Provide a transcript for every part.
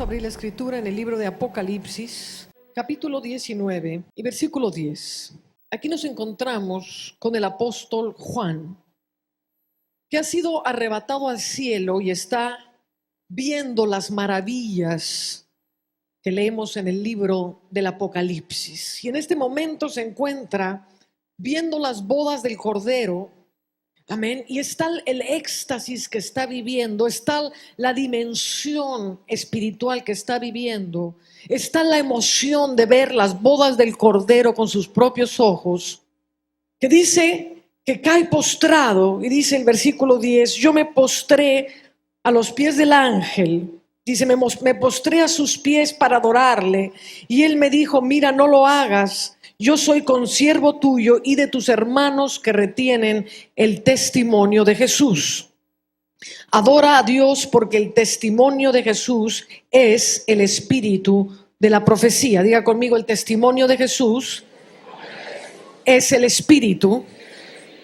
abrir la escritura en el libro de Apocalipsis, capítulo 19 y versículo 10. Aquí nos encontramos con el apóstol Juan, que ha sido arrebatado al cielo y está viendo las maravillas que leemos en el libro del Apocalipsis. Y en este momento se encuentra viendo las bodas del Cordero. Amén. Y está el éxtasis que está viviendo, está la dimensión espiritual que está viviendo, está la emoción de ver las bodas del Cordero con sus propios ojos, que dice que cae postrado, y dice el versículo 10, yo me postré a los pies del ángel, dice, me postré a sus pies para adorarle, y él me dijo, mira, no lo hagas. Yo soy consiervo tuyo y de tus hermanos que retienen el testimonio de Jesús. Adora a Dios porque el testimonio de Jesús es el espíritu de la profecía. Diga conmigo, el testimonio de Jesús es el espíritu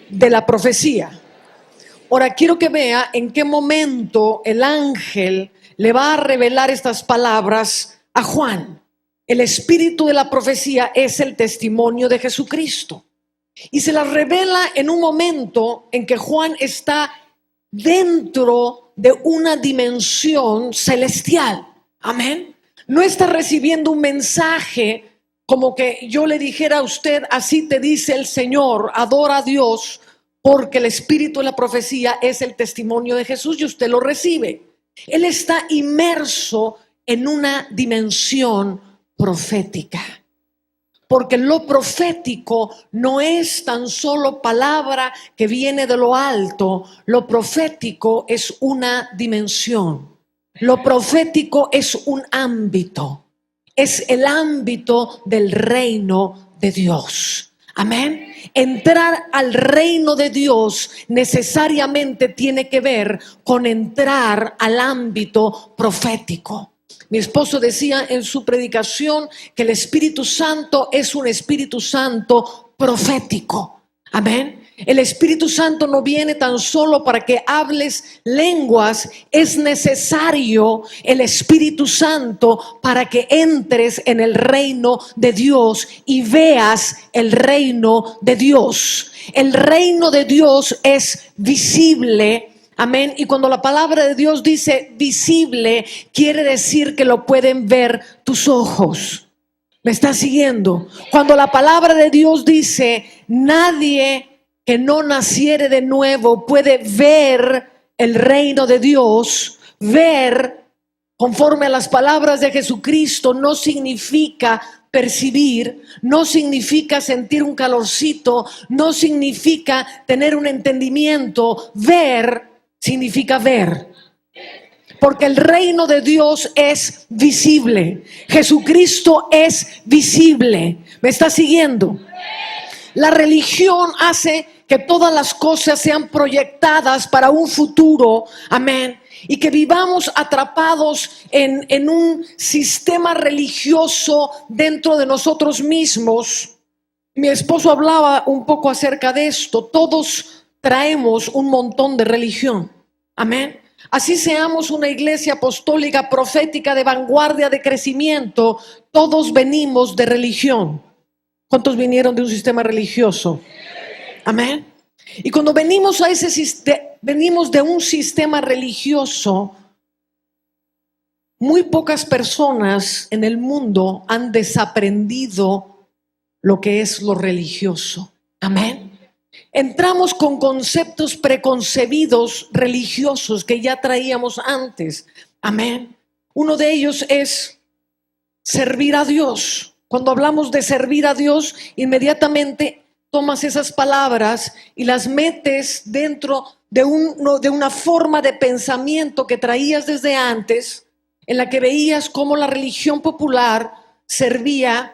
de la profecía. Ahora quiero que vea en qué momento el ángel le va a revelar estas palabras a Juan. El espíritu de la profecía es el testimonio de Jesucristo. Y se las revela en un momento en que Juan está dentro de una dimensión celestial. Amén. No está recibiendo un mensaje como que yo le dijera a usted, así te dice el Señor, adora a Dios, porque el espíritu de la profecía es el testimonio de Jesús y usted lo recibe. Él está inmerso en una dimensión profética, porque lo profético no es tan solo palabra que viene de lo alto. Lo profético es una dimensión, lo profético es un ámbito, es el ámbito del reino de Dios. Amén. Entrar al reino de Dios necesariamente tiene que ver con entrar al ámbito profético. Mi esposo decía en su predicación que el Espíritu Santo es un Espíritu Santo profético. Amén. El Espíritu Santo no viene tan solo para que hables lenguas, es necesario el Espíritu Santo para que entres en el reino de Dios y veas el reino de Dios. El reino de Dios es visible. Amén. Y cuando la palabra de Dios dice visible, quiere decir que lo pueden ver tus ojos. ¿Me estás siguiendo? Cuando la palabra de Dios dice nadie que no naciere de nuevo puede ver el reino de Dios, ver conforme a las palabras de Jesucristo no significa percibir, no significa sentir un calorcito, no significa tener un entendimiento. Ver significa ver, porque el reino de Dios es visible. Jesucristo es visible. ¿Me está siguiendo? La religión hace que todas las cosas sean proyectadas para un futuro. Amén. Y que vivamos atrapados en un sistema religioso dentro de nosotros mismos. Mi esposo hablaba un poco acerca de esto. Todos traemos un montón de religión. Amén. Así seamos una iglesia apostólica, profética, de vanguardia, de crecimiento, todos venimos de religión. ¿Cuántos vinieron de un sistema religioso? Amén. Y cuando venimos a venimos de un sistema religioso, muy pocas personas en el mundo han desaprendido lo que es lo religioso. Amén. Entramos con conceptos preconcebidos religiosos que ya traíamos antes. Amén. Uno de ellos es servir a Dios. Cuando hablamos de servir a Dios, inmediatamente tomas esas palabras y las metes dentro de una forma de pensamiento que traías desde antes, en la que veías cómo la religión popular servía,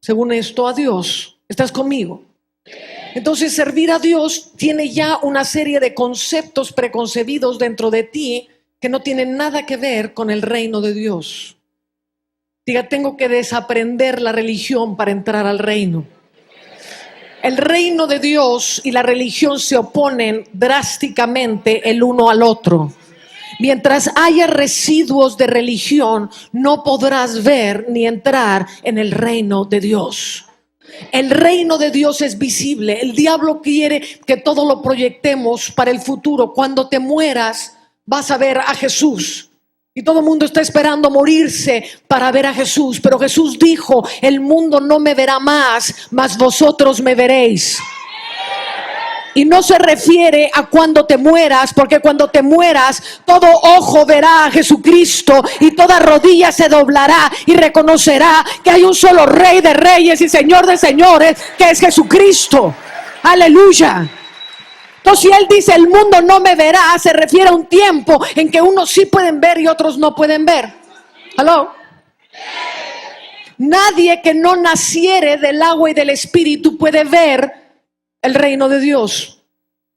según esto, a Dios. ¿Estás conmigo? Entonces, servir a Dios tiene ya una serie de conceptos preconcebidos dentro de ti que no tienen nada que ver con el reino de Dios. Diga, tengo que desaprender la religión para entrar al reino. El reino de Dios y la religión se oponen drásticamente el uno al otro. Mientras haya residuos de religión, no podrás ver ni entrar en el reino de Dios. El reino de Dios es visible. El diablo quiere que todo lo proyectemos para el futuro. Cuando te mueras, vas a ver a Jesús. Y todo el mundo está esperando morirse para ver a Jesús. Pero Jesús dijo: el mundo no me verá más, mas vosotros me veréis. Y no se refiere a cuando te mueras, porque cuando te mueras, todo ojo verá a Jesucristo y toda rodilla se doblará y reconocerá que hay un solo Rey de reyes y Señor de señores, que es Jesucristo. Aleluya. Entonces, si Él dice el mundo no me verá, se refiere a un tiempo en que unos sí pueden ver y otros no pueden ver. ¿Aló? Nadie que no naciere del agua y del Espíritu puede ver el reino de Dios.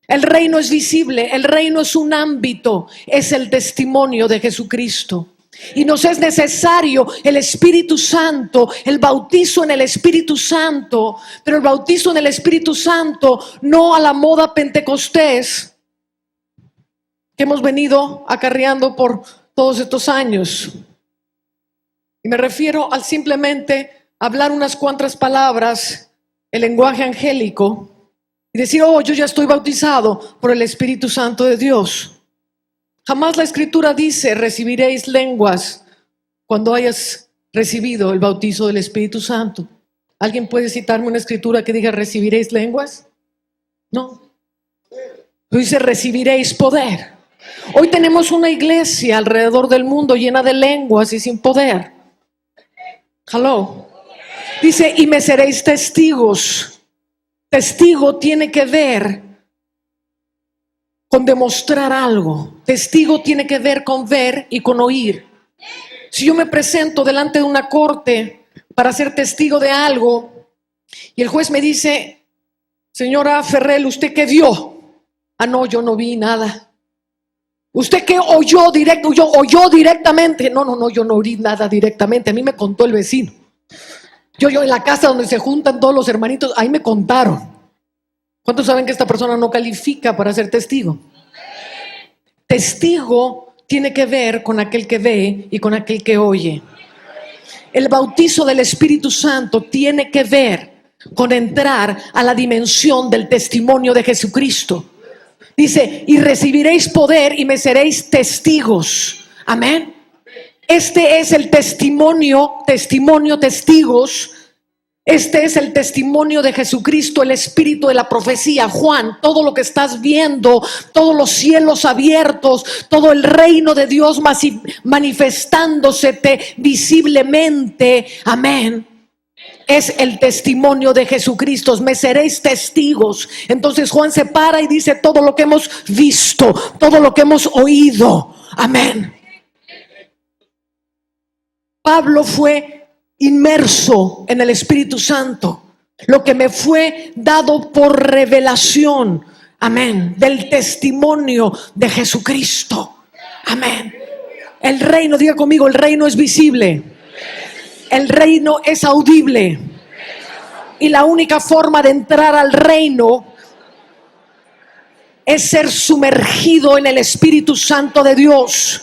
El reino es visible, el reino es un ámbito, es el testimonio de Jesucristo. Y nos es necesario el Espíritu Santo, el bautizo en el Espíritu Santo, pero el bautizo en el Espíritu Santo no a la moda pentecostés que hemos venido acarreando por todos estos años. Y me refiero al simplemente hablar unas cuantas palabras, el lenguaje angélico, y decir: oh, yo ya estoy bautizado por el Espíritu Santo de Dios. Jamás la Escritura dice: recibiréis lenguas cuando hayas recibido el bautizo del Espíritu Santo. ¿Alguien puede citarme una Escritura que diga recibiréis lenguas? No. Dice recibiréis poder. Hoy tenemos una iglesia alrededor del mundo llena de lenguas y sin poder. Hello. Dice: y me seréis testigos. Testigo tiene que ver con demostrar algo. Testigo tiene que ver con ver y con oír. Si yo me presento delante de una corte para ser testigo de algo y el juez me dice: señora Ferrell, ¿usted qué vio? Ah, no, yo no vi nada. ¿Usted qué oyó directo? Yo oyó directamente. No, yo no oí nada directamente. A mí me contó el vecino. Yo en la casa donde se juntan todos los hermanitos, ahí me contaron. ¿Cuántos saben que esta persona no califica para ser testigo? Testigo tiene que ver con aquel que ve y con aquel que oye. El bautizo del Espíritu Santo tiene que ver con entrar a la dimensión del testimonio de Jesucristo. Dice: y recibiréis poder y me seréis testigos. Amén. Este es el testimonios. Este es el testimonio de Jesucristo, el espíritu de la profecía. Juan, todo lo que estás viendo, todos los cielos abiertos, todo el reino de Dios manifestándose visiblemente. Amén. Es el testimonio de Jesucristo. Me seréis testigos. Entonces Juan se para y dice: todo lo que hemos visto, todo lo que hemos oído. Amén. Pablo fue inmerso en el Espíritu Santo, lo que me fue dado por revelación, amén, del testimonio de Jesucristo, amén. El reino, diga conmigo, el reino es visible, el reino es audible, y la única forma de entrar al reino es ser sumergido en el Espíritu Santo de Dios.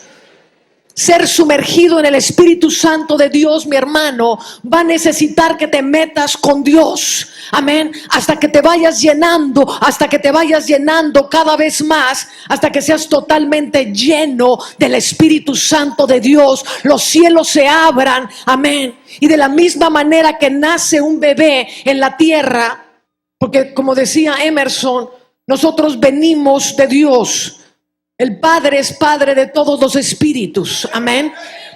Ser sumergido en el Espíritu Santo de Dios, mi hermano, va a necesitar que te metas con Dios. Amén. Hasta que te vayas llenando cada vez más, hasta que seas totalmente lleno del Espíritu Santo de Dios. Los cielos se abran. Amén. Y de la misma manera que nace un bebé en la tierra, porque como decía Emerson, nosotros venimos de Dios. El Padre es Padre de todos los espíritus, amén.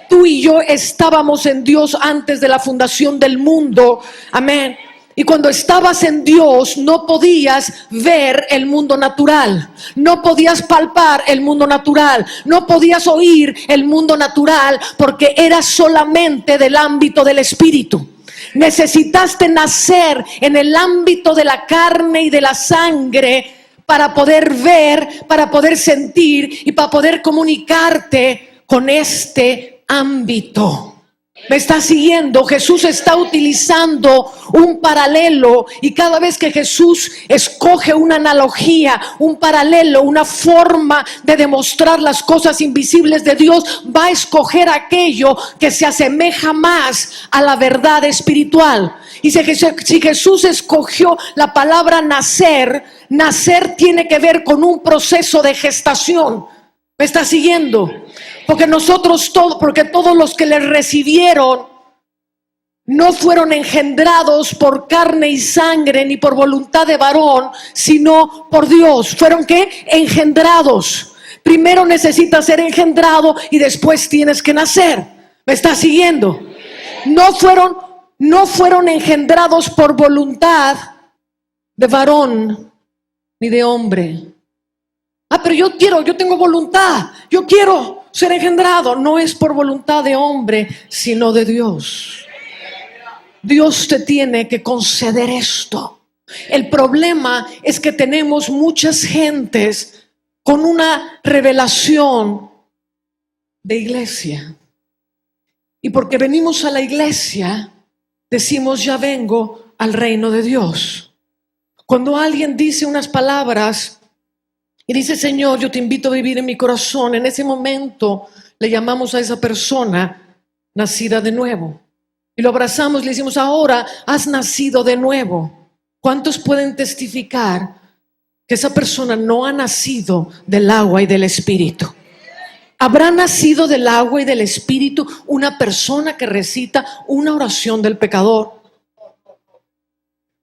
Tú y yo estábamos en Dios antes de la fundación del mundo, amén. Y cuando estabas en Dios no podías ver el mundo natural, no podías palpar el mundo natural, no podías oír el mundo natural, porque eras solamente del ámbito del espíritu. Necesitaste nacer en el ámbito de la carne y de la sangre para poder ver, para poder sentir y para poder comunicarte con este ámbito. ¿Me está siguiendo? Jesús está utilizando un paralelo, y cada vez que Jesús escoge una analogía, un paralelo, una forma de demostrar las cosas invisibles de Dios, va a escoger aquello que se asemeja más a la verdad espiritual. Y si Jesús escogió la palabra nacer, nacer tiene que ver con un proceso de gestación. ¿Me está siguiendo? Porque porque todos los que le recibieron no fueron engendrados por carne y sangre ni por voluntad de varón, sino por Dios. ¿Fueron qué? Engendrados. Primero necesitas ser engendrado y después tienes que nacer. ¿Me está siguiendo? No fueron engendrados por voluntad de varón ni de hombre. Pero yo tengo voluntad, yo quiero ser engendrado. No es por voluntad de hombre, sino de Dios. Dios te tiene que conceder esto. El problema es que tenemos muchas gentes con una revelación de iglesia. Y porque venimos a la iglesia, decimos: ya vengo al reino de Dios. Cuando alguien dice unas palabras y dice: Señor, yo te invito a vivir en mi corazón, en ese momento le llamamos a esa persona nacida de nuevo. Y lo abrazamos y le decimos: ahora has nacido de nuevo. ¿Cuántos pueden testificar que esa persona no ha nacido del agua y del Espíritu? ¿Habrá nacido del agua y del Espíritu una persona que recita una oración del pecador?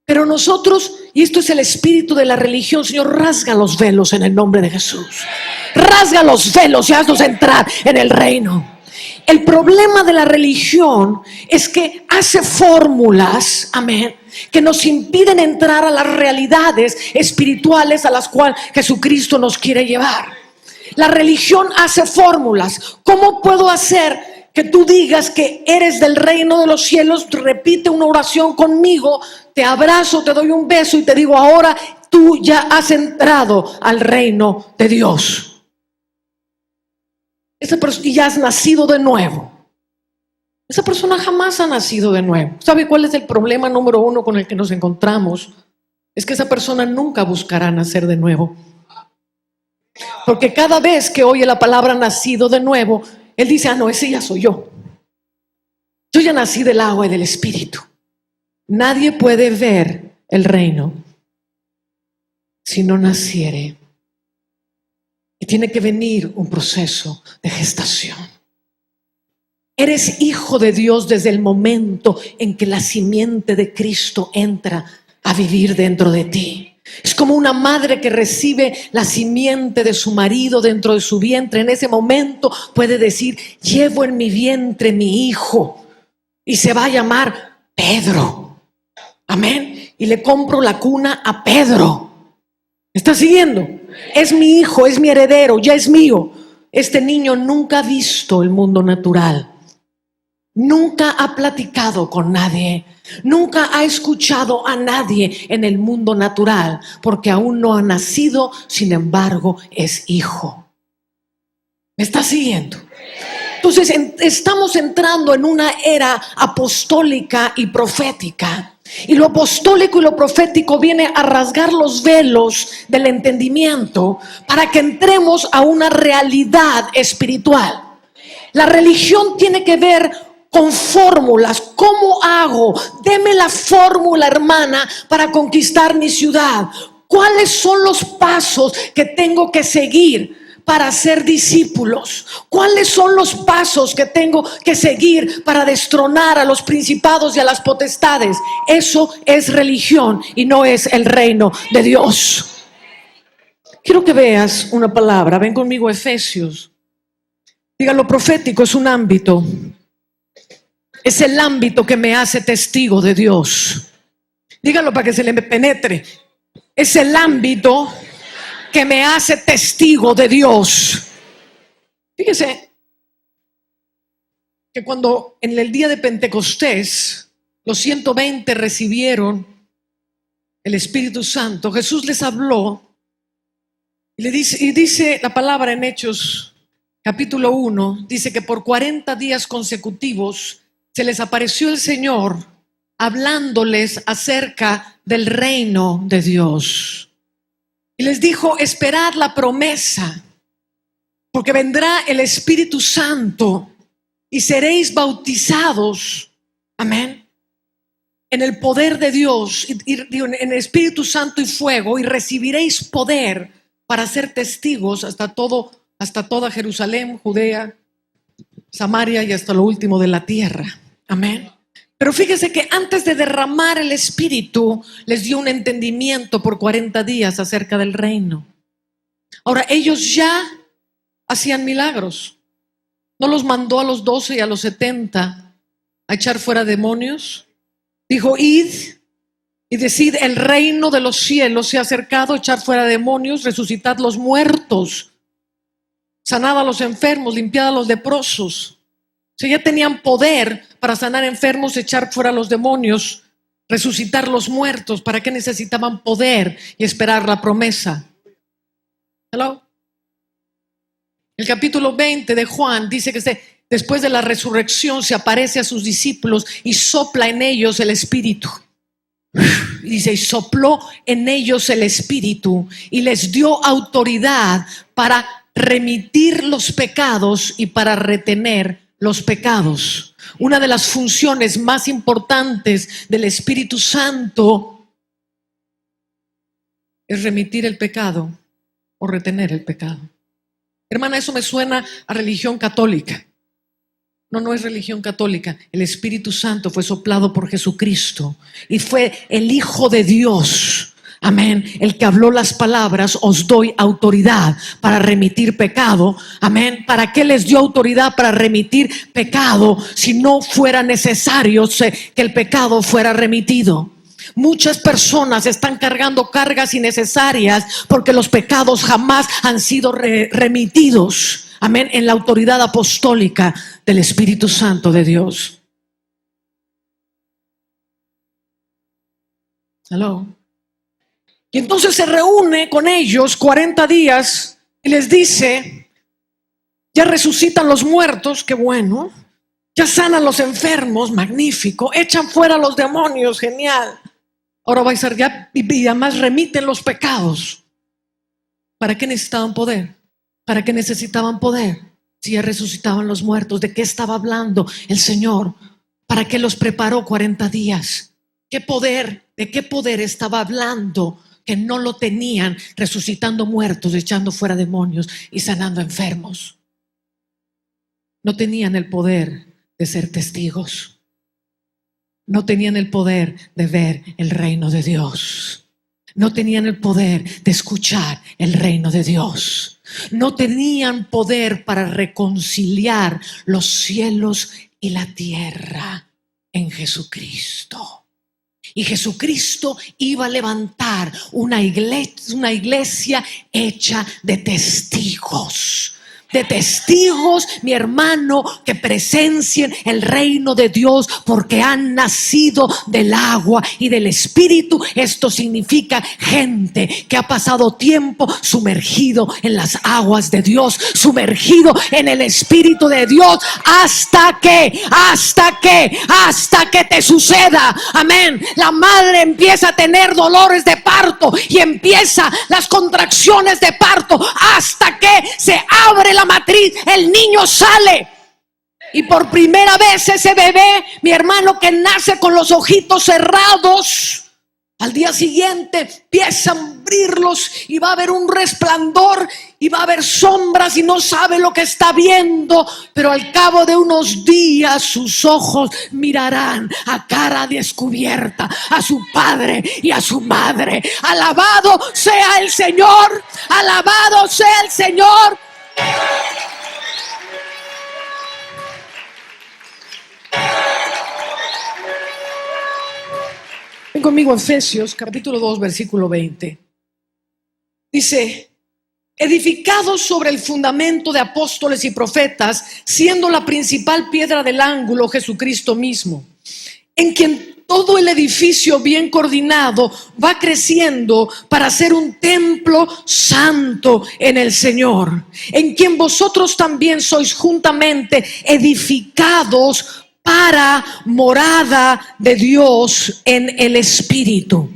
Pero nosotros, y esto es el espíritu de la religión: Señor, rasga los velos en el nombre de Jesús. Rasga los velos y haznos entrar en el reino. El problema de la religión es que hace fórmulas, amén, que nos impiden entrar a las realidades espirituales a las cuales Jesucristo nos quiere llevar. La religión hace fórmulas. ¿Cómo puedo hacer que tú digas que eres del reino de los cielos? Repite una oración conmigo, te abrazo, te doy un beso y te digo: ahora tú ya has entrado al reino de Dios. Y ya has nacido de nuevo. Esa persona jamás ha nacido de nuevo. ¿Sabe cuál es el problema número uno con el que nos encontramos? Es que esa persona nunca buscará nacer de nuevo. Porque cada vez que oye la palabra nacido de nuevo, él dice: no, ese ya soy yo. Yo ya nací del agua y del Espíritu. Nadie puede ver el reino si no naciere. Y tiene que venir un proceso de gestación. Eres hijo de Dios desde el momento en que la simiente de Cristo entra a vivir dentro de ti. Es como una madre que recibe la simiente de su marido dentro de su vientre. En ese momento puede decir: llevo en mi vientre mi hijo y se va a llamar Pedro. Amén. Y le compro la cuna a Pedro. ¿Me está siguiendo? Es mi hijo, es mi heredero, ya es mío. Este niño nunca ha visto el mundo natural. Nunca ha platicado con nadie. Nunca ha escuchado a nadie en el mundo natural, porque aún no ha nacido, sin embargo, es hijo. ¿Me está siguiendo? Entonces estamos entrando en una era apostólica y profética. Y lo apostólico y lo profético viene a rasgar los velos del entendimiento para que entremos a una realidad espiritual. La religión tiene que ver con fórmulas. ¿Cómo hago? Deme la fórmula, hermana, para conquistar mi ciudad. ¿Cuáles son los pasos que tengo que seguir para ser discípulos? ¿Cuáles son los pasos que tengo que seguir para destronar a los principados y a las potestades? Eso es religión y no es el reino de Dios. Quiero que veas una palabra. Ven conmigo a Efesios. Diga: lo profético es un ámbito. Es el ámbito que me hace testigo de Dios. Dígalo para que se le penetre. Es el ámbito que me hace testigo de Dios. Fíjese que cuando en el día de Pentecostés los 120 recibieron el Espíritu Santo, Jesús les habló y dice la palabra en Hechos capítulo 1, dice que por 40 días consecutivos se les apareció el Señor hablándoles acerca del reino de Dios. Y les dijo: esperad la promesa, porque vendrá el Espíritu Santo y seréis bautizados, amén, en el poder de Dios, en el Espíritu Santo y fuego, y recibiréis poder para ser testigos hasta toda Jerusalén, Judea, Samaria y hasta lo último de la tierra. Amén. Pero fíjese que antes de derramar el Espíritu, les dio un entendimiento por 40 días acerca del reino. Ahora, ellos ya hacían milagros. No los mandó a los 12 y a los 70 a echar fuera demonios. Dijo: id y decid, el reino de los cielos se ha acercado, echar fuera demonios, resucitad los muertos, sanad a los enfermos, limpiad a los leprosos. O sea, ya tenían poder para sanar enfermos, echar fuera los demonios, resucitar los muertos. ¿Para qué necesitaban poder y esperar la promesa? Hello. El capítulo 20 de Juan dice que después de la resurrección se aparece a sus discípulos y sopla en ellos el Espíritu. Y dice: y sopló en ellos el Espíritu y les dio autoridad para remitir los pecados y para retener los pecados. Una de las funciones más importantes del Espíritu Santo es remitir el pecado o retener el pecado. Hermana, eso me suena a religión católica. No es religión católica. El Espíritu Santo fue soplado por Jesucristo y fue el Hijo de Dios, amén, el que habló las palabras: os doy autoridad para remitir pecado. Amén. ¿Para qué les dio autoridad para remitir pecado si no fuera necesario que el pecado fuera remitido? Muchas personas están cargando cargas innecesarias porque los pecados jamás han sido remitidos. Amén. En la autoridad apostólica del Espíritu Santo de Dios. Hello. Y entonces se reúne con ellos 40 días y les dice: ya resucitan los muertos, qué bueno. Ya sanan los enfermos, magnífico. Echan fuera los demonios, genial. Ahora va a ser ya, y además remiten los pecados. ¿Para qué necesitaban poder? ¿Para qué necesitaban poder? Si ya resucitaban los muertos, ¿de qué estaba hablando el Señor? ¿Para qué los preparó 40 días? ¿Qué poder? ¿De qué poder estaba hablando? Que no lo tenían resucitando muertos, echando fuera demonios y sanando enfermos. No tenían el poder de ser testigos. No tenían el poder de ver el reino de Dios. No tenían el poder de escuchar el reino de Dios. No tenían poder para reconciliar los cielos y la tierra en Jesucristo. Y Jesucristo iba a levantar una iglesia hecha de testigos. De testigos, mi hermano, que presencien el reino de Dios porque han nacido del agua y del Espíritu. Esto significa gente que ha pasado tiempo sumergido en las aguas de Dios, sumergido en el Espíritu de Dios, hasta que te suceda, amén, la madre empieza a tener dolores de parto y empieza las contracciones de parto, hasta que se abre la matriz, el niño sale. Y por primera vez ese bebé, mi hermano, que nace con los ojitos cerrados, al día siguiente empiezan a abrirlos y va a haber un resplandor y va a haber sombras y no sabe lo que está viendo, pero al cabo de unos días sus ojos mirarán a cara descubierta a su padre y a su madre. Alabado sea el Señor, alabado sea el Señor. Ven conmigo a Efesios capítulo 2 versículo 20. Dice: edificados sobre el fundamento de apóstoles y profetas, siendo la principal piedra del ángulo Jesucristo mismo, en quien todo el edificio bien coordinado va creciendo para ser un templo santo en el Señor, en quien vosotros también sois juntamente edificados para morada de Dios en el Espíritu.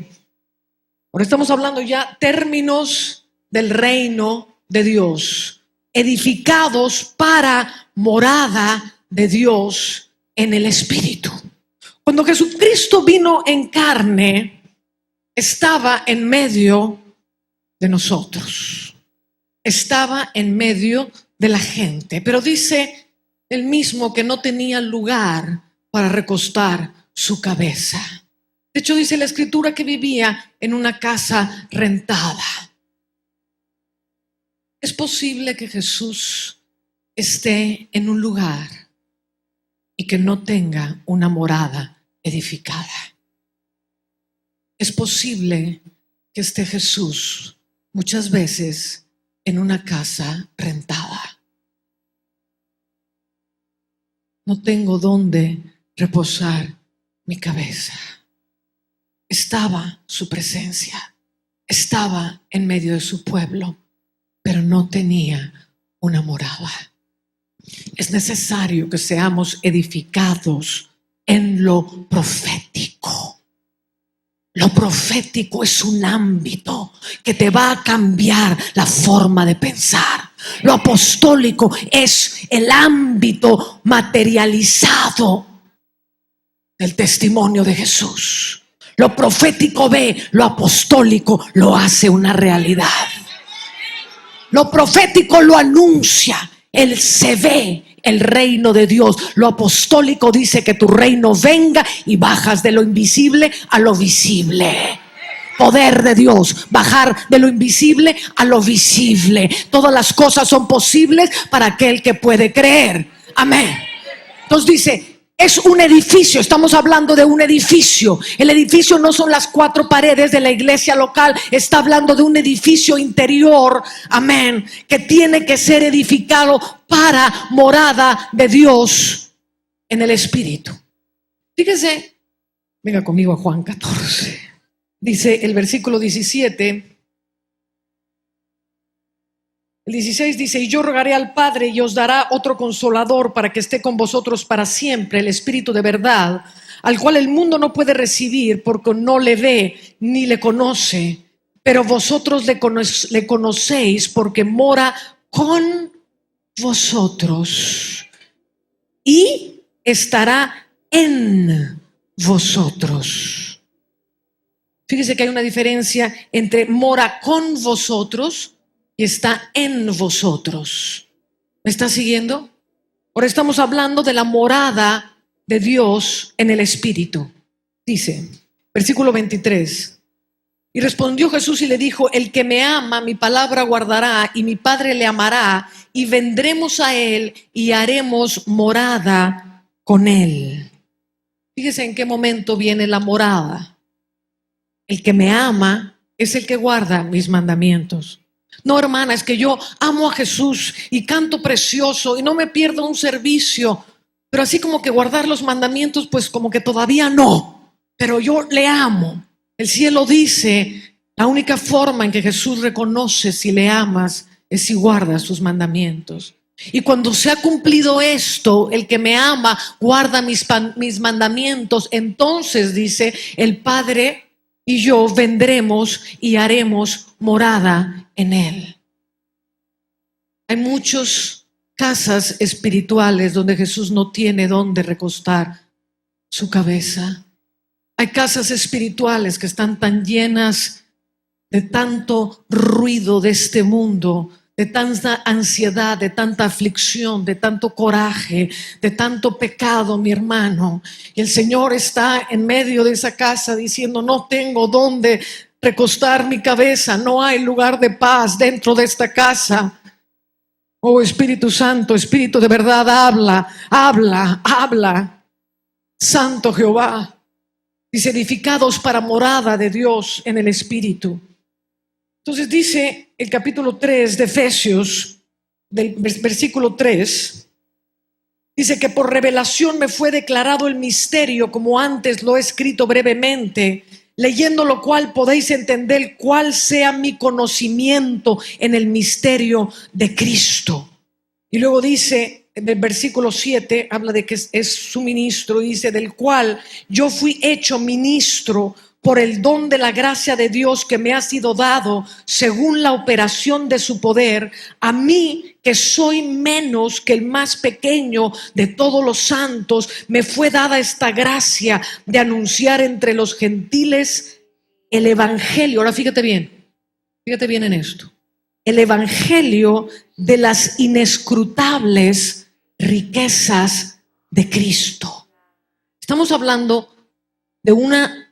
Ahora estamos hablando ya términos del reino de Dios, edificados para morada de Dios en el Espíritu. Cuando Jesucristo vino en carne, estaba en medio de nosotros, estaba en medio de la gente, pero dice él mismo que no tenía lugar para recostar su cabeza. De hecho, dice la Escritura que vivía en una casa rentada. Es posible que Jesús esté en un lugar y que no tenga una morada edificada. Es posible que esté Jesús muchas veces en una casa rentada. No tengo dónde reposar mi cabeza. Estaba su presencia, estaba en medio de su pueblo, pero no tenía una morada. Es necesario que seamos edificados en lo profético. Lo profético es un ámbito que te va a cambiar la forma de pensar. Lo apostólico es el ámbito materializado del testimonio de Jesús. Lo profético ve, lo apostólico lo hace una realidad. Lo profético lo anuncia, él se ve el reino de Dios. Lo apostólico dice que tu reino venga y bajas de lo invisible a lo visible. Poder de Dios, bajar de lo invisible a lo visible. Todas las cosas son posibles para aquel que puede creer. Amén. Entonces dice, es un edificio, estamos hablando de un edificio. El edificio no son las 4 paredes de la iglesia local, está hablando de un edificio interior, amén, que tiene que ser edificado para morada de Dios en el Espíritu. Fíjese, venga conmigo a Juan 14. Dice el versículo 17. El 16 dice, y yo rogaré al Padre y os dará otro consolador para que esté con vosotros para siempre, el Espíritu de verdad, al cual el mundo no puede recibir porque no le ve ni le conoce, pero vosotros le conocéis porque mora con vosotros y estará en vosotros. Fíjese que hay una diferencia entre mora con vosotros y está en vosotros. ¿Me está siguiendo? Ahora estamos hablando de la morada de Dios en el Espíritu. Dice, versículo 23. Y respondió Jesús y le dijo, el que me ama, mi palabra guardará, y mi Padre le amará, y vendremos a él y haremos morada con él. Fíjese en qué momento viene la morada. El que me ama es el que guarda mis mandamientos. No, hermana, es que yo amo a Jesús y canto precioso y no me pierdo un servicio, pero así como que guardar los mandamientos, pues como que todavía no, pero yo le amo. El cielo dice, la única forma en que Jesús reconoce si le amas es si guardas sus mandamientos. Y cuando se ha cumplido esto, el que me ama guarda mis mandamientos, entonces dice, el Padre y yo vendremos y haremos morada en él. Hay muchas casas espirituales donde Jesús no tiene dónde recostar su cabeza. Hay casas espirituales que están tan llenas de tanto ruido de este mundo, de tanta ansiedad, de tanta aflicción, de tanto coraje, de tanto pecado, mi hermano. Y el Señor está en medio de esa casa diciendo, no tengo dónde recostar mi cabeza, no hay lugar de paz dentro de esta casa. Oh Espíritu Santo, Espíritu de verdad, habla. Santo Jehová. Dice, edificados para morada de Dios en el Espíritu. Entonces dice el capítulo 3 de Efesios, del versículo 3, dice que por revelación me fue declarado el misterio, como antes lo he escrito brevemente, leyendo lo cual podéis entender cuál sea mi conocimiento en el misterio de Cristo. Y luego dice en el versículo 7 habla de que es su ministro, y dice: del cual yo fui hecho ministro por el don de la gracia de Dios que me ha sido dado según la operación de su poder, a mí que soy menos que el más pequeño de todos los santos, me fue dada esta gracia de anunciar entre los gentiles el evangelio. Ahora fíjate bien en esto: el evangelio de las inescrutables riquezas de Cristo. Estamos hablando de una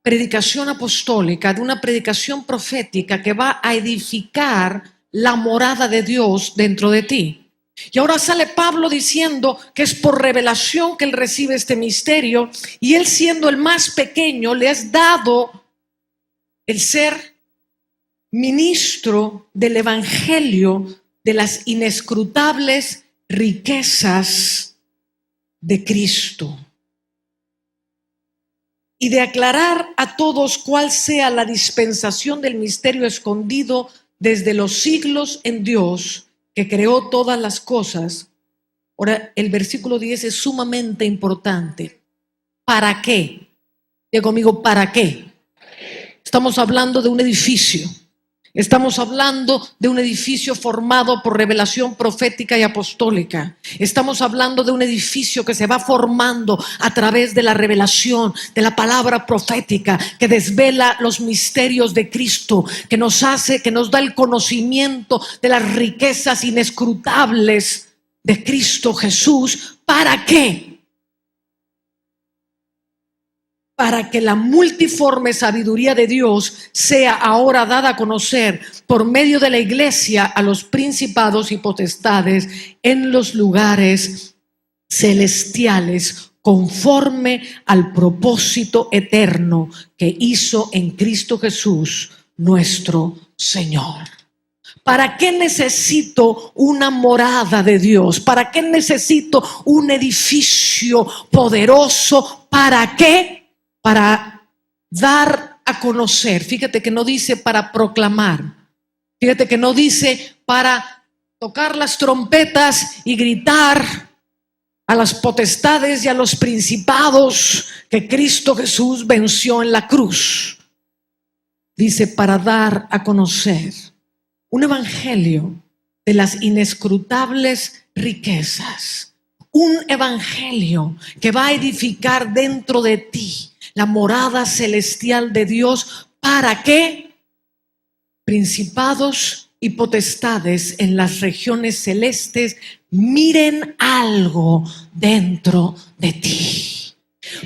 predicación apostólica, de una predicación profética que va a edificar la morada de Dios dentro de ti. Y ahora sale Pablo diciendo que es por revelación que él recibe este misterio, y él, siendo el más pequeño, le es dado el ser ministro del evangelio de las inescrutables riquezas de Cristo, y de aclarar a todos cuál sea la dispensación del misterio escondido desde los siglos en Dios, que creó todas las cosas. Ahora, el versículo 10 es sumamente importante. ¿Para qué? Diga conmigo, ¿para qué? Estamos hablando de un edificio. Estamos hablando de un edificio formado por revelación profética y apostólica. Estamos hablando de un edificio que se va formando a través de la revelación de la palabra profética, que desvela los misterios de Cristo, que nos da el conocimiento de las riquezas inescrutables de Cristo Jesús. ¿Para qué? Para que la multiforme sabiduría de Dios sea ahora dada a conocer por medio de la iglesia a los principados y potestades en los lugares celestiales, conforme al propósito eterno que hizo en Cristo Jesús nuestro Señor. ¿Para qué necesito una morada de Dios? ¿Para qué necesito un edificio poderoso? ¿Para qué? Para dar a conocer. Fíjate que no dice para proclamar. Fíjate que no dice para tocar las trompetas y gritar a las potestades y a los principados que Cristo Jesús venció en la cruz. Dice para dar a conocer un evangelio de las inescrutables riquezas. Un evangelio que va a edificar dentro de ti la morada celestial de Dios. ¿Para qué? Principados y potestades en las regiones celestes miren algo dentro de ti.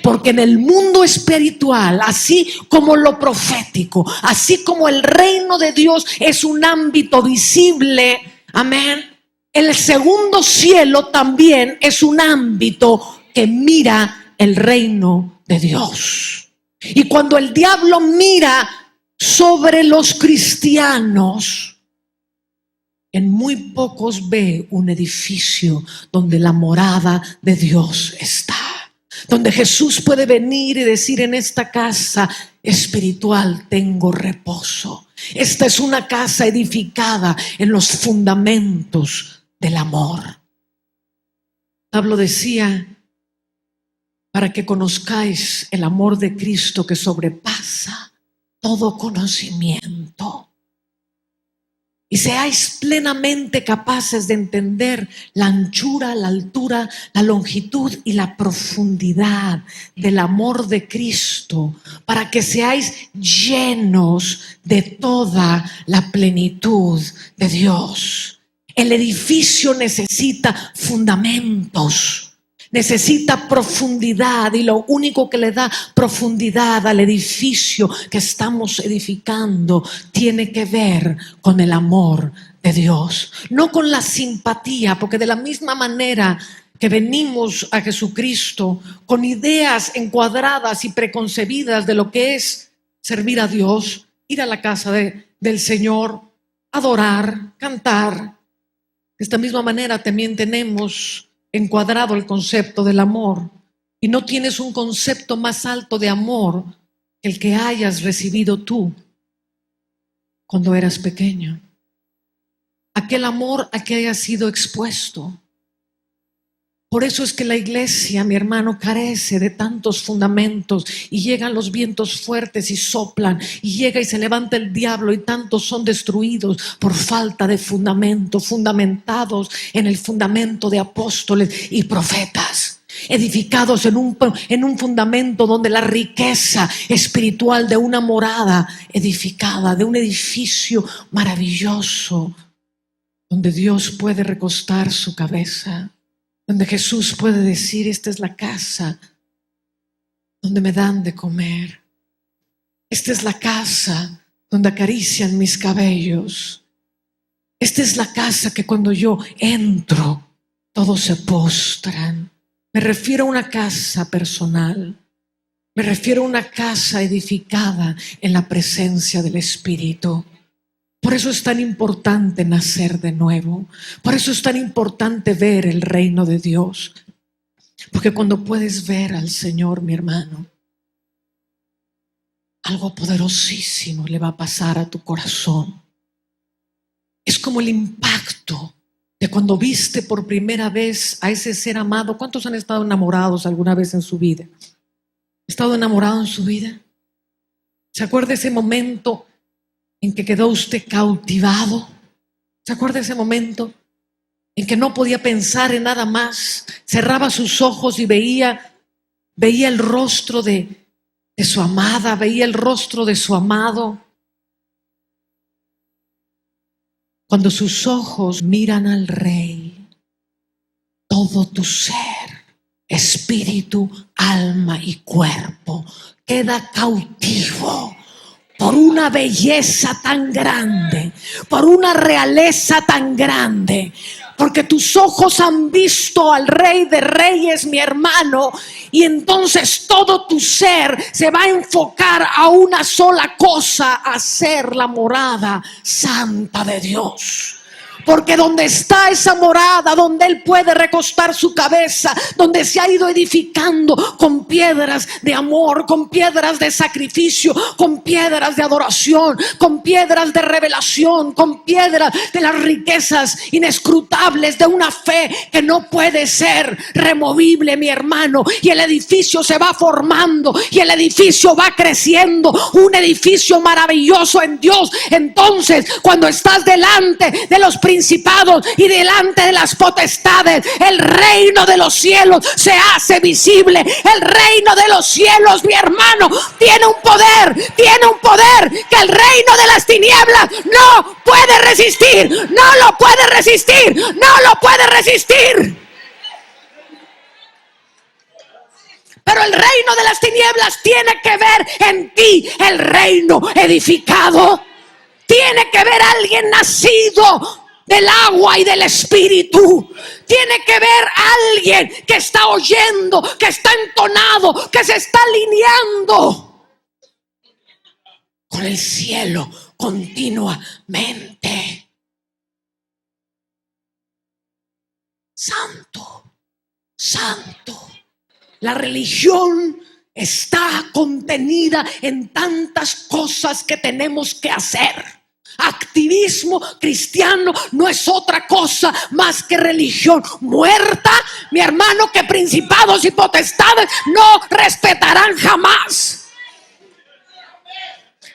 Porque en el mundo espiritual, así como lo profético, así como el reino de Dios es un ámbito visible, amén, el segundo cielo también es un ámbito que mira el reino de Dios. Y cuando el diablo mira sobre los cristianos, en muy pocos ve un edificio donde la morada de Dios está, donde Jesús puede venir y decir: en esta casa espiritual tengo reposo. Esta es una casa edificada en los fundamentos del amor. Pablo decía: para que conozcáis el amor de Cristo que sobrepasa todo conocimiento, y seáis plenamente capaces de entender la anchura, la altura, la longitud y la profundidad del amor de Cristo, para que seáis llenos de toda la plenitud de Dios. El edificio necesita fundamentos, necesita profundidad, y lo único que le da profundidad al edificio que estamos edificando tiene que ver con el amor de Dios, no con la simpatía, porque de la misma manera que venimos a Jesucristo con ideas encuadradas y preconcebidas de lo que es servir a Dios, ir a la casa del Señor, adorar, cantar, de esta misma manera también tenemos encuadrado el concepto del amor, y no tienes un concepto más alto de amor que el que hayas recibido tú cuando eras pequeño. Aquel amor a que hayas sido expuesto, Por eso es que la iglesia, mi hermano, carece de tantos fundamentos y llegan los vientos fuertes y soplan y llega y se levanta el diablo y tantos son destruidos por falta de fundamento, fundamentados en el fundamento de apóstoles y profetas, edificados en un fundamento donde la riqueza espiritual de una morada edificada, de un edificio maravilloso, donde Dios puede recostar su cabeza, donde Jesús puede decir: esta es la casa donde me dan de comer, esta es la casa donde acarician mis cabellos, esta es la casa que cuando yo entro todos se postran. Me refiero a una casa personal, me refiero a una casa edificada en la presencia del Espíritu. Por eso es tan importante nacer de nuevo. Por eso es tan importante ver el reino de Dios. Porque cuando puedes ver al Señor, mi hermano, algo poderosísimo le va a pasar a tu corazón. Es como el impacto de cuando viste por primera vez a ese ser amado. ¿Cuántos han estado enamorados alguna vez en su vida? ¿Ha estado enamorado en su vida? ¿Se acuerda ese momento en que quedó usted cautivado? ¿Se acuerda ese momento en que no podía pensar en nada más? Cerraba sus ojos y veía el rostro de su amada, veía el rostro de su amado. Cuando sus ojos miran al Rey, todo tu ser, espíritu, alma y cuerpo queda cautivo por una belleza tan grande, por una realeza tan grande, porque tus ojos han visto al Rey de Reyes, mi hermano, y entonces todo tu ser se va a enfocar a una sola cosa: a ser la morada santa de Dios. Porque donde está esa morada, donde Él puede recostar su cabeza, donde se ha ido edificando con piedras de amor, con piedras de sacrificio, con piedras de adoración, con piedras de revelación, con piedras de las riquezas inescrutables de una fe que no puede ser removible, mi hermano. Y el edificio se va formando y el edificio va creciendo, un edificio maravilloso en Dios. Entonces, cuando estás delante de los principados y delante de las potestades, el reino de los cielos se hace visible. El reino de los cielos, mi hermano, tiene un poder que el reino de las tinieblas no puede resistir, no lo puede resistir, no lo puede resistir. Pero el reino de las tinieblas tiene que ver en ti el reino edificado. Tiene que ver a alguien nacido del agua y del Espíritu. Tiene que ver a alguien que está oyendo, que está entonado, que se está alineando con el cielo continuamente. Santo, santo. La religión está contenida en tantas cosas que tenemos que hacer. Activismo cristiano no es otra cosa más que religión muerta, mi hermano, que principados y potestades no respetarán jamás.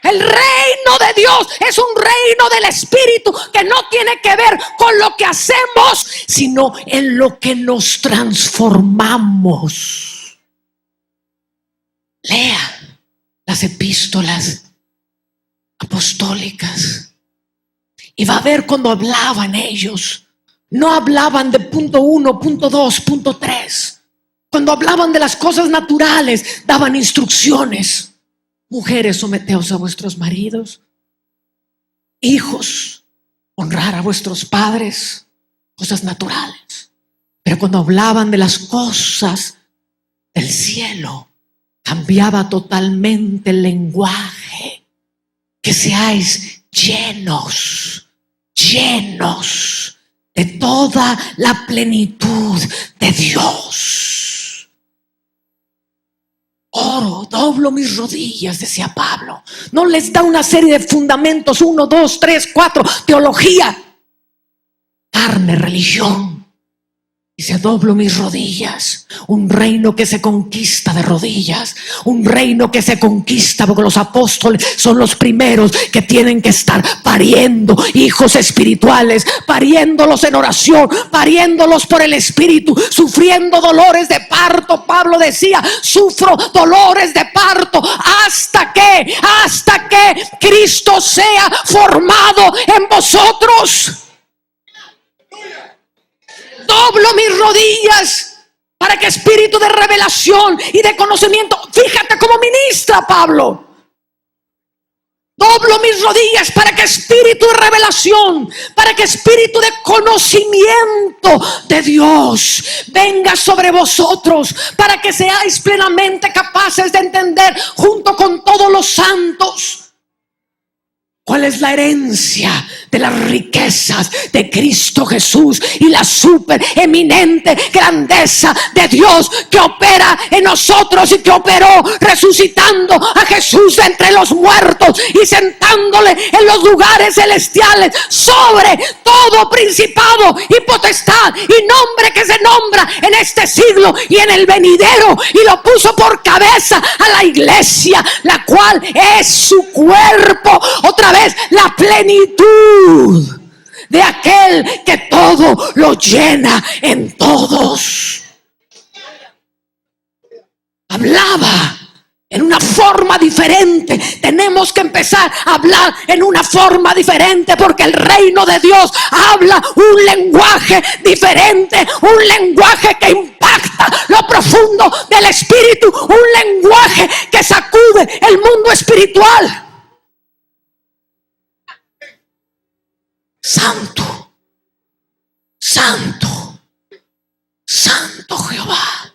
El reino de Dios es un reino del Espíritu que no tiene que ver con lo que hacemos, sino en lo que nos transformamos. Lea las epístolas apostólicas y va a ver cuando hablaban ellos, no hablaban de punto 1, punto 2, punto 3. Cuando hablaban de las cosas naturales, daban instrucciones. Mujeres, someteos a vuestros maridos. Hijos, honrar a vuestros padres. Cosas naturales. Pero cuando hablaban de las cosas del cielo, cambiaba totalmente el lenguaje. Que seáis llenos de toda la plenitud de Dios. Oro, doblo mis rodillas, decía Pablo. No les da una serie de fundamentos, 1, 2, 3, 4, teología, carne, religión. Dice, doblo mis rodillas. Un reino que se conquista de rodillas. Un reino que se conquista porque los apóstoles son los primeros que tienen que estar pariendo hijos espirituales, pariéndolos en oración, pariéndolos por el Espíritu, sufriendo dolores de parto. Pablo decía, sufro dolores de parto hasta que Cristo sea formado en vosotros. Doblo mis rodillas para que espíritu de revelación y de conocimiento, fíjate cómo ministra Pablo. Doblo mis rodillas para que espíritu de revelación, para que espíritu de conocimiento de Dios venga sobre vosotros, para que seáis plenamente capaces de entender junto con todos los santos cuál es la herencia de las riquezas de Cristo Jesús y la supereminente grandeza de Dios que opera en nosotros y que operó resucitando a Jesús de entre los muertos y sentándole en los lugares celestiales sobre todo principado y potestad y nombre que se nombra en este siglo y en el venidero, y lo puso por cabeza a la iglesia, la cual es su cuerpo. Otra vez, la plenitud de aquel que todo lo llena en todos. Hablaba en una forma diferente. Tenemos que empezar a hablar en una forma diferente, porque el reino de Dios habla un lenguaje diferente, un lenguaje que impacta lo profundo del espíritu, un lenguaje que sacude el mundo espiritual. Santo, santo, santo Jehová.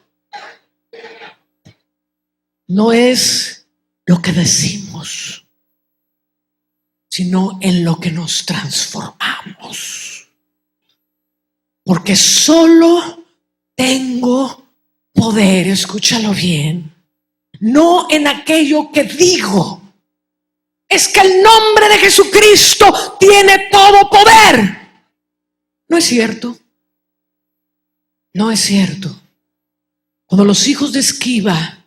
No es lo que decimos, sino en lo que nos transformamos. Porque solo tengo poder, escúchalo bien, no en aquello que digo. Es que el nombre de Jesucristo tiene todo poder. No es cierto. No es cierto. Cuando los hijos de Esquiva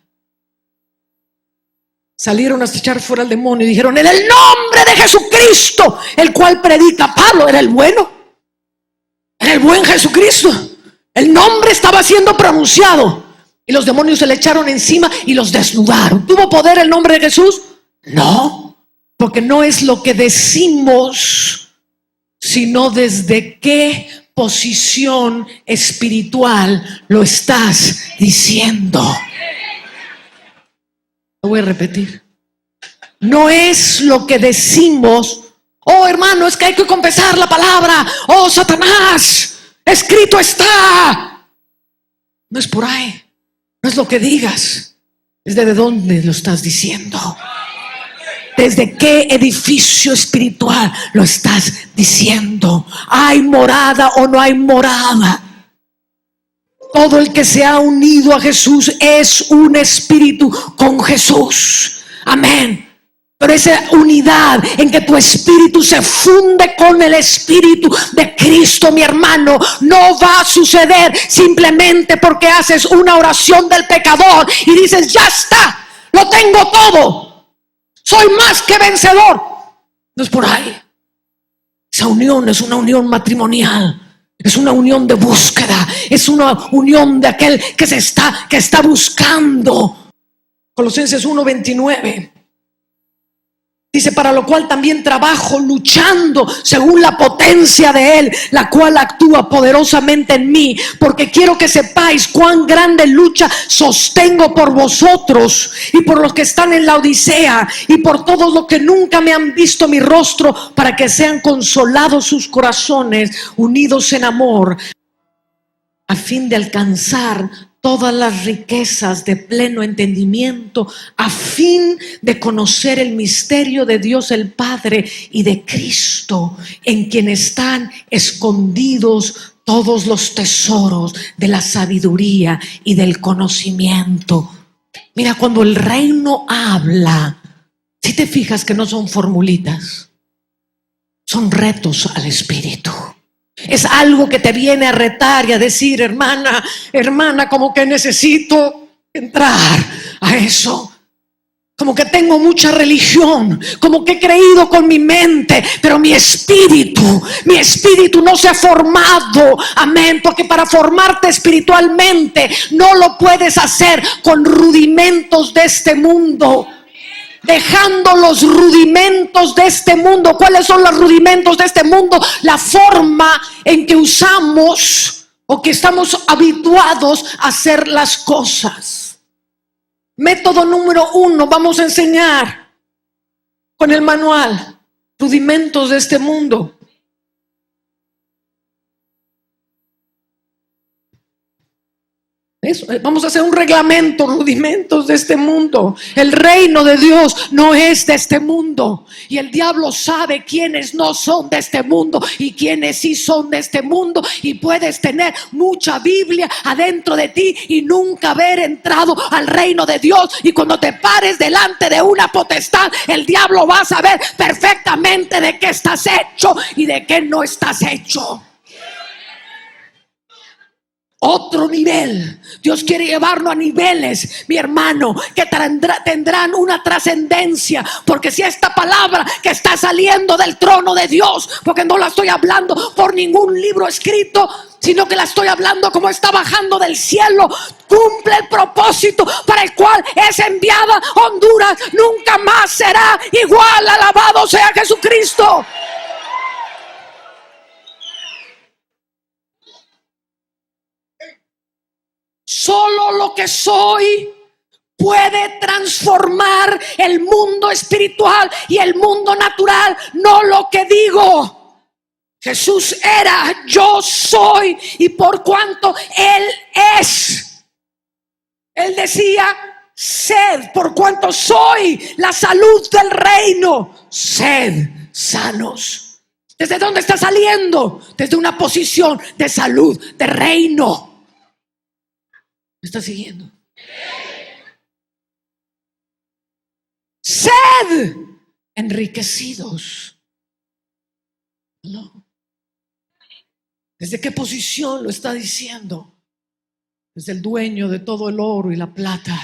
salieron a echar fuera al demonio y dijeron, en el nombre de Jesucristo, el cual predica Pablo, era el bueno, era el buen Jesucristo. El nombre estaba siendo pronunciado y los demonios se le echaron encima y los desnudaron. ¿Tuvo poder el nombre de Jesús? No. Porque no es lo que decimos, sino desde qué posición espiritual lo estás diciendo. Lo voy a repetir. No es lo que decimos. Oh, hermano, es que hay que confesar la palabra. Oh, Satanás, escrito está. No es por ahí. No es lo que digas. Es de dónde lo estás diciendo. ¿Desde qué edificio espiritual lo estás diciendo? ¿Hay morada o no hay morada? Todo el que se ha unido a Jesús es un espíritu con Jesús. Amén. Pero esa unidad en que tu espíritu se funde con el espíritu de Cristo, mi hermano, no va a suceder simplemente porque haces una oración del pecador y dices, ya está, lo tengo todo. Soy más que vencedor. No es por ahí. Esa unión es una unión matrimonial. Es una unión de búsqueda. Es una unión de aquel que está buscando. Colosenses 1:29. Dice, para lo cual también trabajo luchando según la potencia de Él, la cual actúa poderosamente en mí, porque quiero que sepáis cuán grande lucha sostengo por vosotros y por los que están en la Odisea y por todos los que nunca me han visto mi rostro, para que sean consolados sus corazones, unidos en amor, a fin de alcanzar todas las riquezas de pleno entendimiento, a fin de conocer el misterio de Dios el Padre y de Cristo, en quien están escondidos todos los tesoros de la sabiduría y del conocimiento. Mira, cuando el reino habla, si te fijas que no son formulitas, son retos al espíritu. Es algo que te viene a retar y a decir: hermana, hermana, como que necesito entrar a eso. Como que tengo mucha religión, como que he creído con mi mente, pero mi espíritu no se ha formado. Amén, porque para formarte espiritualmente no lo puedes hacer con rudimentos de este mundo. Dejando los rudimentos de este mundo. ¿Cuáles son los rudimentos de este mundo? La forma en que usamos o que estamos habituados a hacer las cosas. Método número 1, vamos a enseñar con el manual rudimentos de este mundo. Eso, vamos a hacer un reglamento, rudimentos de este mundo. El reino de Dios no es de este mundo, y el diablo sabe quiénes no son de este mundo y quiénes sí son de este mundo. Y puedes tener mucha Biblia adentro de ti y nunca haber entrado al reino de Dios, y cuando te pares delante de una potestad, el diablo va a saber perfectamente de qué estás hecho y de qué no estás hecho. Otro nivel. Dios quiere llevarlo a niveles, mi hermano, que tendrán una trascendencia. Porque si esta palabra que está saliendo del trono de Dios, porque no la estoy hablando por ningún libro escrito, sino que la estoy hablando como está bajando del cielo, cumple el propósito para el cual es enviada. Honduras nunca más será igual. Alabado sea Jesucristo. Solo lo que soy puede transformar el mundo espiritual y el mundo natural, no lo que digo. Jesús era, yo soy, y por cuanto Él es, Él decía: sed, por cuanto soy la salud del reino, sed sanos. ¿Desde dónde está saliendo? Desde una posición de salud, de reino. ¿Me está siguiendo? Sed enriquecidos. No. ¿Desde qué posición lo está diciendo? Desde el dueño de todo el oro y la plata,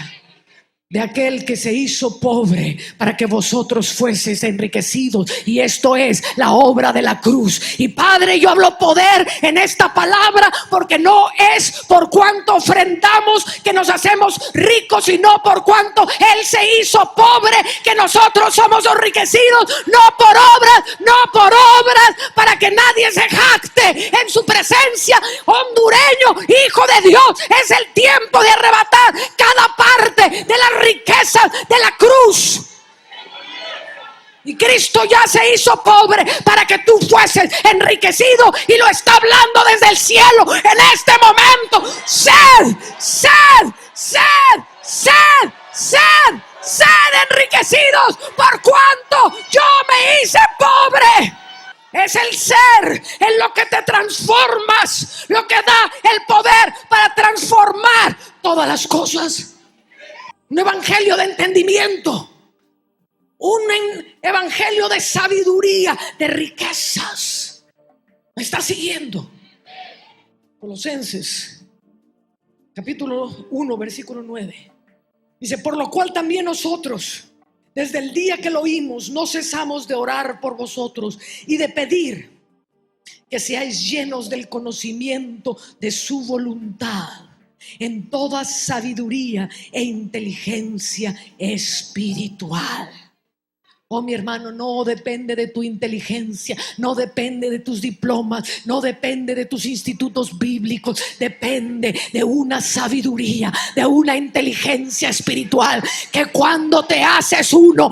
de aquel que se hizo pobre para que vosotros fueseis enriquecidos. Y esto es la obra de la cruz. Y Padre, yo hablo poder en esta palabra, porque no es por cuanto ofrendamos que nos hacemos ricos, sino por cuanto Él se hizo pobre que nosotros somos enriquecidos. No por obras, para que nadie se jacte en su presencia. Hondureño, hijo de Dios, es el tiempo de arrebatar cada parte de la riquezas de la cruz. Y Cristo ya se hizo pobre para que tú fueses enriquecido, y lo está hablando desde el cielo en este momento. Sed, sed, sed, sed, sed, sed enriquecidos por cuanto yo me hice pobre. Es el ser en lo que te transformas, lo que da el poder para transformar todas las cosas. Un evangelio de entendimiento, un evangelio de sabiduría, de riquezas. ¿Me está siguiendo? Colosenses capítulo 1 versículo 9 dice: por lo cual también nosotros, desde el día que lo oímos, no cesamos de orar por vosotros y de pedir que seáis llenos del conocimiento de su voluntad, en toda sabiduría e inteligencia espiritual. Oh, mi hermano, no depende de tu inteligencia, no depende de tus diplomas, no depende de tus institutos bíblicos, depende de una sabiduría, de una inteligencia espiritual, que cuando te haces uno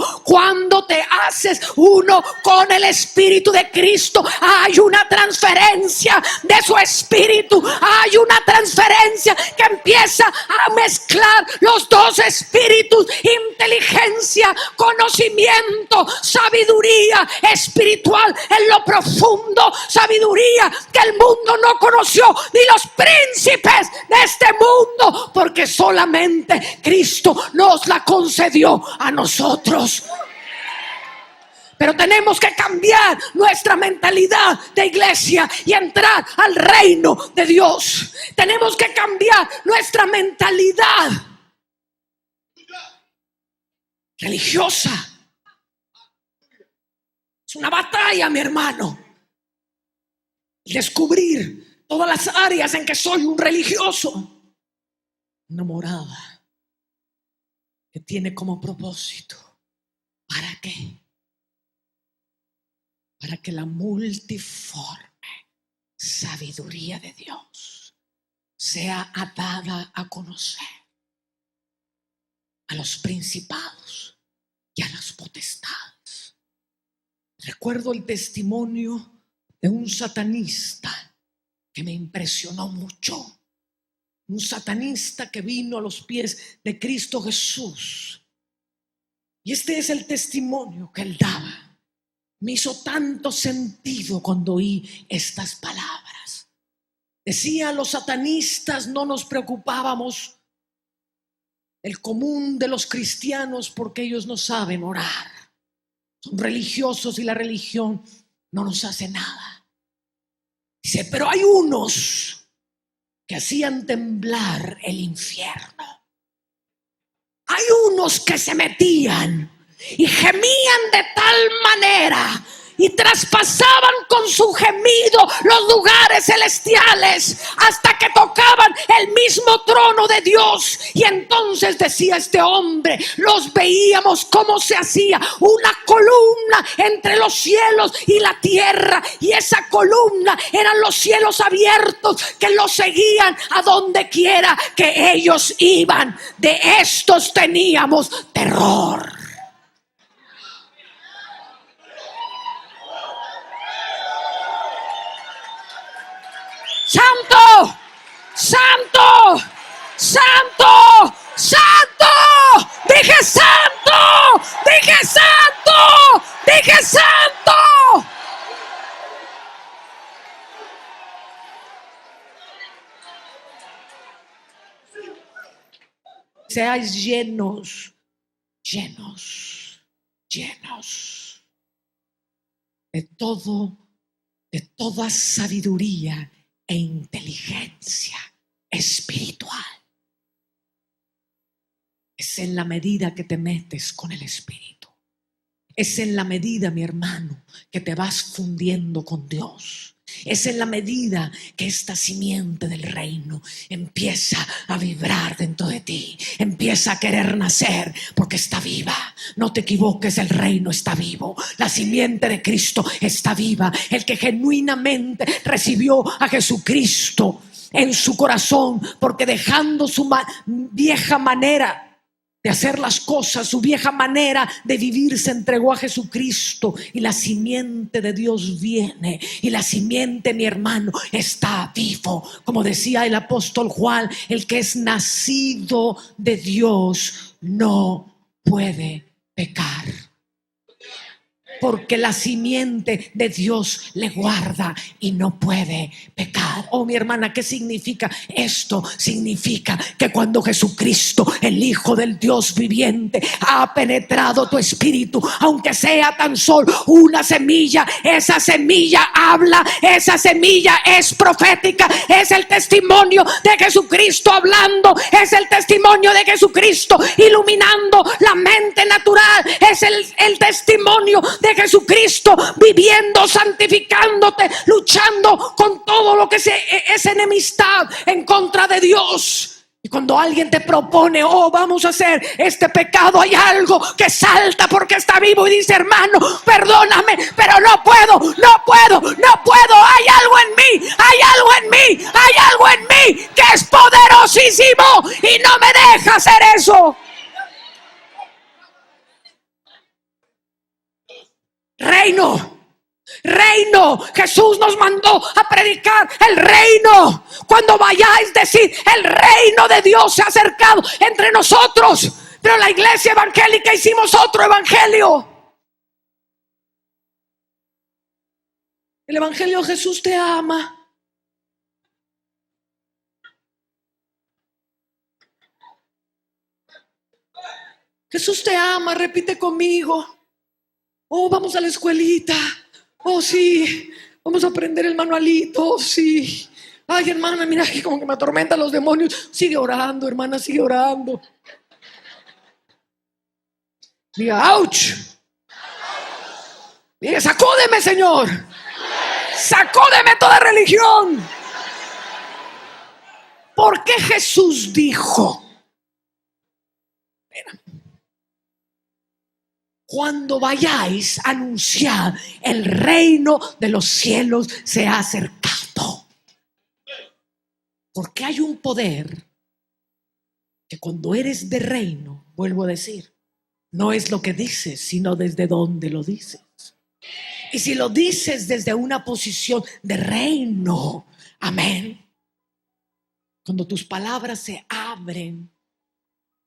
con el Espíritu de Cristo, hay una transferencia de su Espíritu, hay una transferencia que empieza a mezclar los dos espíritus: inteligencia, conocimiento, sabiduría espiritual en lo profundo, sabiduría que el mundo no conoció, ni los príncipes de este mundo, porque solamente Cristo nos la concedió a nosotros. Pero tenemos que cambiar nuestra mentalidad de iglesia y entrar al reino de Dios. Tenemos que cambiar nuestra mentalidad religiosa. Es una batalla, mi hermano. Descubrir todas las áreas en que soy un religioso. Una morada que tiene como propósito. ¿Para qué? Para que la multiforme sabiduría de Dios sea dada a conocer a los principados y a las potestades. Recuerdo el testimonio de un satanista que me impresionó mucho. Un satanista que vino a los pies de Cristo Jesús. Y este es el testimonio que él daba. Me hizo tanto sentido cuando oí estas palabras. Decía, los satanistas no nos preocupábamos el común de los cristianos porque ellos no saben orar. Son religiosos y la religión no nos hace nada. Dice, pero hay unos que hacían temblar el infierno. Hay unos que se metían y gemían de tal manera y traspasaban con su gemido los lugares celestiales hasta que tocaban el mismo trono de Dios. Y entonces decía este hombre, los veíamos cómo se hacía una columna entre los cielos y la tierra, y esa columna eran los cielos abiertos que los seguían a donde quiera que ellos iban. De estos teníamos terror. Santo, santo, santo, santo, dije santo, dije santo, dije santo. Seáis llenos, llenos, llenos de todo, de toda sabiduría e inteligencia espiritual. Es en la medida que te metes con el Espíritu. Es en la medida, mi hermano, que te vas fundiendo con Dios. Es en la medida que esta simiente del reino empieza a vibrar dentro de ti, empieza a querer nacer porque está viva. No te equivoques, el reino está vivo, la simiente de Cristo está viva. El que genuinamente recibió a Jesucristo en su corazón, porque dejando su vieja manera de hacer las cosas, su vieja manera de vivir, se entregó a Jesucristo, y la simiente de Dios viene, y la simiente, mi hermano, está vivo. Como decía el apóstol Juan, el que es nacido de Dios no puede pecar, porque la simiente de Dios le guarda y no puede pecar. Oh, mi hermana, ¿qué significa esto? Significa que cuando Jesucristo, el Hijo del Dios viviente, ha penetrado tu espíritu, aunque sea tan solo una semilla, esa semilla habla, esa semilla es profética, es el testimonio de Jesucristo hablando, es el testimonio de Jesucristo iluminando la mente natural, es el testimonio de Jesucristo viviendo, santificándote, luchando con todo lo que es enemistad en contra de Dios. Y cuando alguien te propone, oh, vamos a hacer este pecado, hay algo que salta porque está vivo y dice, hermano, perdóname, pero no puedo, no puedo, no puedo. Hay algo en mí, hay algo en mí, hay algo en mí que es poderosísimo y no me deja hacer eso. Reino, reino. Jesús nos mandó a predicar el reino. Cuando vayáis, decir, el reino de Dios se ha acercado entre nosotros. Pero la iglesia evangélica hicimos otro evangelio. El evangelio: Jesús te ama. Jesús te ama, repite conmigo. Oh, vamos a la escuelita. Oh, sí. Vamos a aprender el manualito. Oh, sí. Ay, hermana, mira que como que me atormentan los demonios. Sigue orando, hermana, sigue orando. Diga, ouch. Diga, sacúdeme, Señor. Sacúdeme toda religión. Porque Jesús dijo, cuando vayáis a anunciar, el reino de los cielos se ha acercado. Porque hay un poder que cuando eres de reino, vuelvo a decir, no es lo que dices, sino desde donde lo dices. Y si lo dices desde una posición de reino, amén. Cuando tus palabras se abren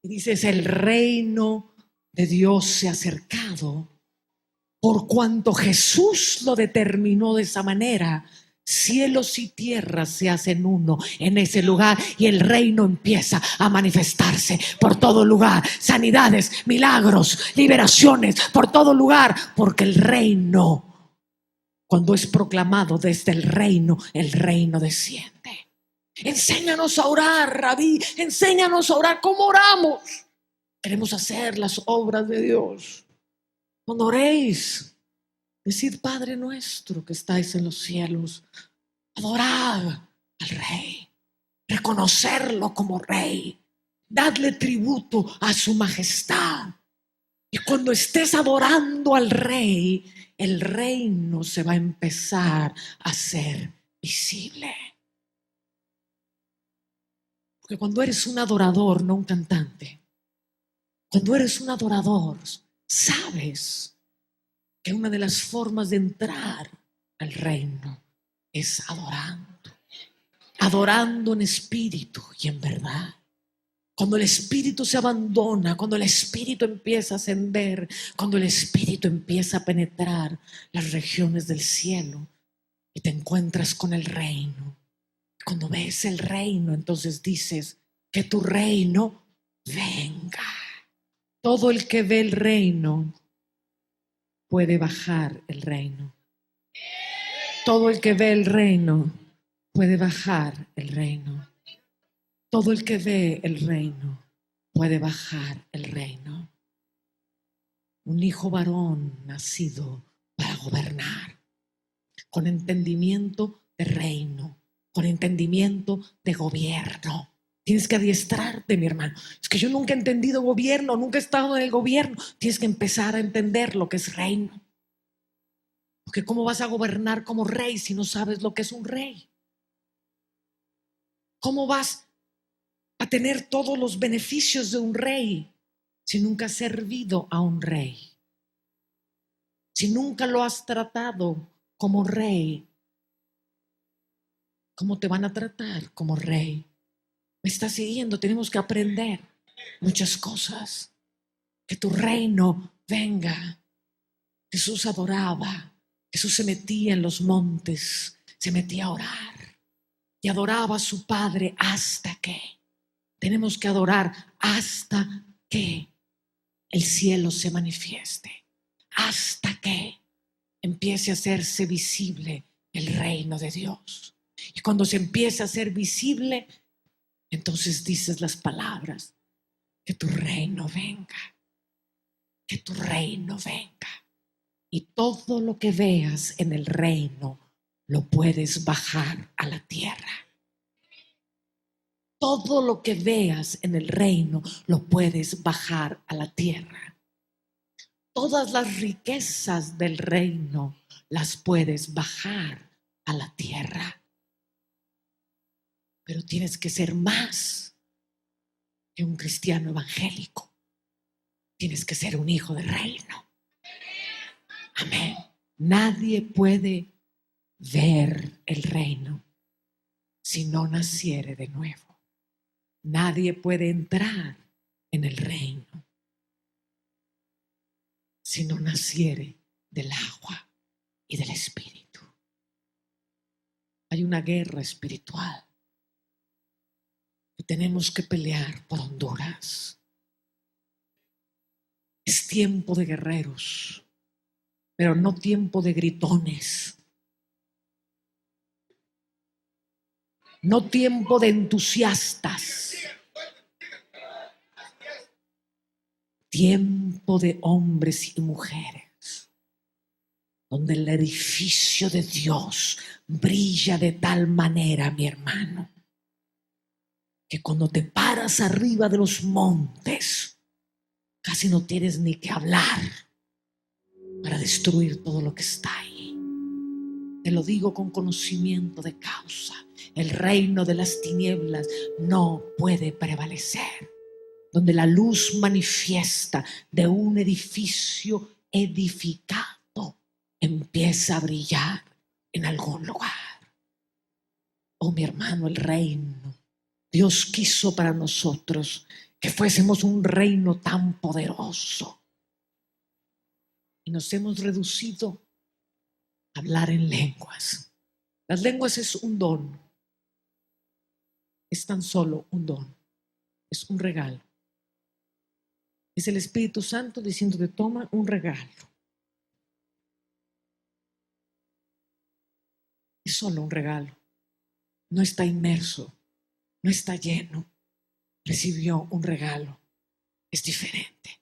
y dices, el reino de Dios se ha acercado, por cuanto Jesús lo determinó de esa manera, cielos y tierras se hacen uno en ese lugar y el reino empieza a manifestarse por todo lugar. Sanidades, milagros, liberaciones por todo lugar, porque el reino, cuando es proclamado desde el reino desciende. Enséñanos a orar, Rabí, enséñanos a orar. ¿Cómo oramos? Queremos hacer las obras de Dios. Cuando oréis, decid, Padre nuestro que estáis en los cielos, adorad al Rey, reconocerlo como Rey, dadle tributo a su majestad. Y cuando estés adorando al Rey, el reino se va a empezar a hacer visible. Porque cuando eres un adorador, no un cantante, cuando eres un adorador, sabes que una de las formas de entrar al reino es adorando en espíritu y en verdad. Cuando el espíritu se abandona, cuando el espíritu empieza a ascender, cuando el espíritu empieza a penetrar las regiones del cielo y te encuentras con el reino. Cuando ves el reino, entonces dices, que tu reino venga. Todo el que ve el reino puede bajar el reino. Todo el que ve el reino puede bajar el reino. Todo el que ve el reino puede bajar el reino. Un hijo varón nacido para gobernar, con entendimiento de reino, con entendimiento de gobierno. Tienes que adiestrarte, mi hermano. Es que yo nunca he entendido gobierno, nunca he estado en el gobierno. Tienes que empezar a entender lo que es reino. Porque ¿cómo vas a gobernar como rey si no sabes lo que es un rey? ¿Cómo vas a tener todos los beneficios de un rey si nunca has servido a un rey? Si nunca lo has tratado como rey, ¿cómo te van a tratar como rey? Me está siguiendo, tenemos que aprender muchas cosas. Que tu reino venga. Jesús adoraba, Jesús se metía en los montes, se metía a orar y adoraba a su Padre hasta que, tenemos que adorar hasta que el cielo se manifieste, hasta que empiece a hacerse visible el reino de Dios. Y cuando se empiece a hacer visible, entonces dices las palabras, que tu reino venga, que tu reino venga. Y todo lo que veas en el reino lo puedes bajar a la tierra. Todo lo que veas en el reino lo puedes bajar a la tierra. Todas las riquezas del reino las puedes bajar a la tierra. Pero tienes que ser más que un cristiano evangélico. Tienes que ser un hijo del reino. Amén. Nadie puede ver el reino si no naciere de nuevo. Nadie puede entrar en el reino si no naciere del agua y del espíritu. Hay una guerra espiritual que tenemos que pelear por Honduras. Es tiempo de guerreros. pero no tiempo de gritones, no tiempo de entusiastas, tiempo de hombres y mujeres, donde el edificio de Dios brilla de tal manera, mi hermano, que cuando te paras arriba de los montes, casi no tienes ni que hablar para destruir todo lo que está ahí. Te lo digo con conocimiento de causa. El reino de las tinieblas no puede prevalecer. Donde la luz manifiesta de un edificio edificado empieza a brillar en algún lugar. Oh, mi hermano, el reino. Dios quiso para nosotros que fuésemos un reino tan poderoso. Y nos hemos reducido a hablar en lenguas. Las lenguas es un don. Es tan solo un don. Es un regalo. Es el Espíritu Santo diciéndote: toma un regalo. Es solo un regalo. No está inmerso, no está lleno. Recibió un regalo. Es diferente.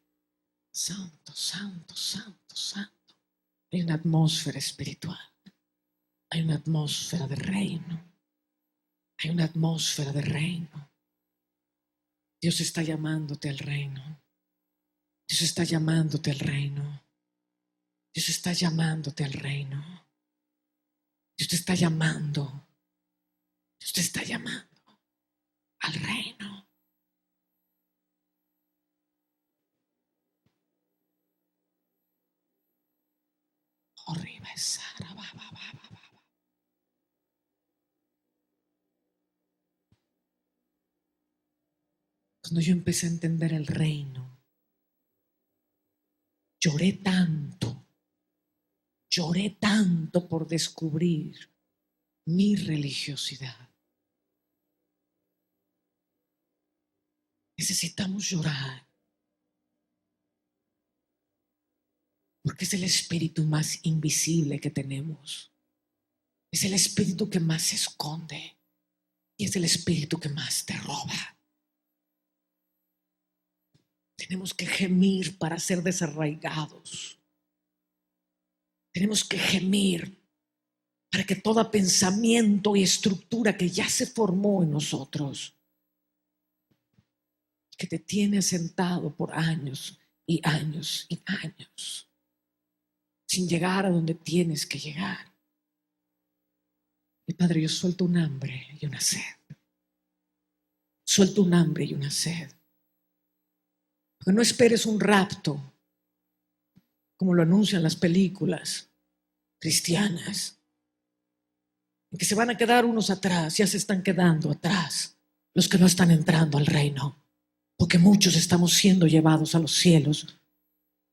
Santo, santo, santo, santo. Hay una atmósfera espiritual. Hay una atmósfera de reino. Hay una atmósfera de reino. Dios está llamándote al reino. Dios está llamándote al reino. Dios está llamándote al reino. Dios te está llamando. Dios te está llamando al reino. Cuando yo empecé a entender el reino, lloré tanto por descubrir mi religiosidad. Necesitamos llorar, porque es el espíritu más invisible que tenemos. Es el espíritu que más se esconde y es el espíritu que más te roba. Tenemos que gemir para ser desarraigados. Tenemos que gemir para que todo pensamiento y estructura que ya se formó en nosotros, que te tiene sentado por años y años y años, sin llegar a donde tienes que llegar. Y Padre, yo suelto un hambre y una sed. Suelto un hambre y una sed. Porque no esperes un rapto, como lo anuncian las películas cristianas, en que se van a quedar unos atrás. Ya se están quedando atrás los que no están entrando al reino, porque muchos estamos siendo llevados a los cielos